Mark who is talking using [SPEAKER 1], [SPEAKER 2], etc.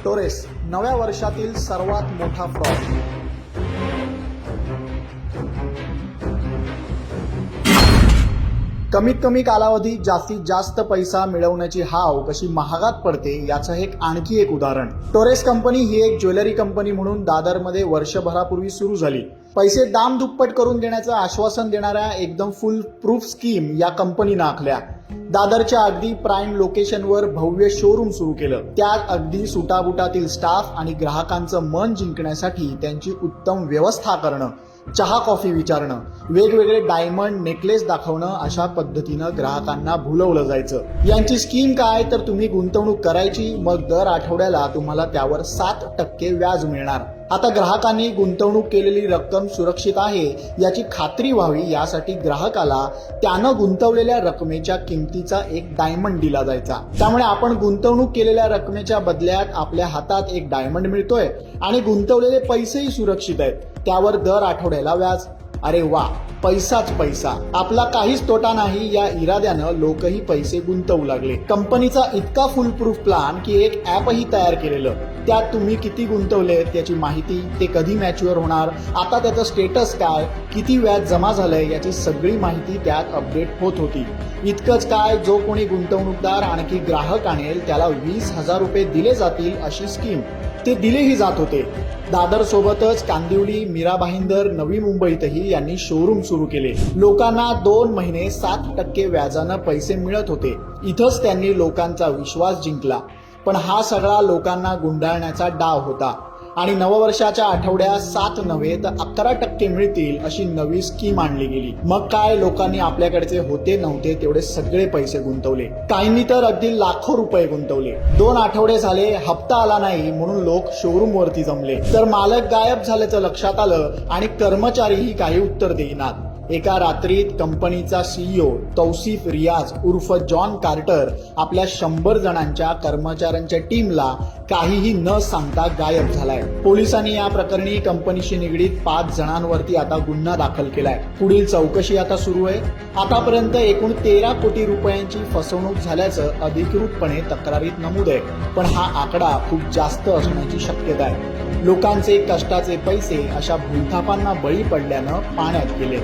[SPEAKER 1] Torres नव्या वर्षातील सर्वात मोठा फ्रॉड। कमीत कमी कालावधीत जास्तीत जास्त पैसा मिळवण्याची हाव कशी महागात पडते याचं एक आणखी एक उदाहरण। टोरेस कंपनी ही एक ज्वेलरी कंपनी म्हणून दादरमध्ये वर्षभरापूर्वी सुरू झाली। पैसे दाम दुप्पट करून देण्याचं आश्वासन देणाऱ्या एकदम फुल प्रूफ स्कीम या कंपनीनं आखल्या। दादरच्या अगदी प्राईम लोकेशनवर भव्य शोरूम सुरू केलं, त्यात अगदी सुटाबुटातील स्टाफ आणि ग्राहकांचं मन जिंकण्यासाठी त्यांची उत्तम व्यवस्था करणं, चहा कॉफी विचारणं, वेगवेगळे डायमंड नेकलेस दाखवणं, अशा पद्धतीनं ग्राहकांना भुलवलं जायचं। यांची स्कीम काय तर तुम्ही गुंतवणूक करायची, मग दर आठवड्याला तुम्हाला त्यावर 7% व्याज मिळणार। आता ग्राहकांनी गुंतवणूक केलेली रक्कम सुरक्षित आहे याची खात्री व्हावी यासाठी ग्राहकाला त्यानं गुंतवलेल्या रकमेच्या किमतीचा एक डायमंड दिला जायचा। त्यामुळे आपण गुंतवणूक केलेल्या रकमेच्या बदल्यात आपल्या हातात एक डायमंड मिळतोय आणि गुंतवलेले पैसेही सुरक्षित आहेत, त्यावर दर आठवड्याला व्याज। अरे वा, पैसाच पैसा, आपला काहीच तोटा नाही या इराद्यानं लोकही पैसे गुंतवू लागले। कंपनीचा इतका फुल प्रूफ प्लॅन की एक ॲपही तयार केलेलं, त्यात तुम्ही किती गुंतवले त्याची माहिती, ते कधी मॅच्युअर होणार, आता त्याचं स्टेटस काय, किती व्याज जमा झालंय याची सगळी माहिती त्यात अपडेट होत होती। इतकंच काय, जो कोणी गुंतवणूकदार आणखी ग्राहक आणेल त्याला 20,000 रुपये दिले जातील अशी स्कीम ते दिलेही जात होते। दादर सोबतच कांदिवली, मीरा भाईंदर, नवी मुंबईतही यांनी शोरूम सुरू केले। लोकांना 2 महिने 7% व्याजानं पैसे मिळत होते। इथंच त्यांनी लोकांचा विश्वास जिंकला। पण हा सगळा लोकांना गुंडाळण्याचा डाव होता आणि नववर्षाच्या आठवड्यात 7 नव्हे तर 11% मिळतील अशी नवी स्कीम आणली गेली। मग काय, लोकांनी आपल्याकडचे होते नव्हते तेवढे सगळे पैसे गुंतवले, काहींनी तर अगदी लाखो रुपये गुंतवले। 2 आठवडे झाले, हप्ता आला नाही म्हणून लोक शोरूम वरती जमले, तर मालक गायब झाल्याचं लक्षात आलं आणि कर्मचारीही काही उत्तर देईनात। एका रात्रीत कंपनीचा CEO तौसिफ रियाज उर्फ जॉन कार्टर आपल्या 100 जणांच्या कर्मचाऱ्यांच्या टीमला काहीही न सांगता गायब झालाय। पोलिसांनी या प्रकरणी कंपनीशी निगडीत 5 जणांवरती आता गुन्हा दाखल केलाय। पुढील चौकशी आता सुरू आहे। आतापर्यंत एकूण 13 कोटी रुपयांची फसवणूक झाल्याचं अधिकृतपणे तक्रारीत नमूद आहे, पण हा आकडा खूप जास्त असण्याची शक्यता आहे। लोकांचे कष्टाचे पैसे अशा भूलथापांना बळी पडल्यानं पाण्यात गेले।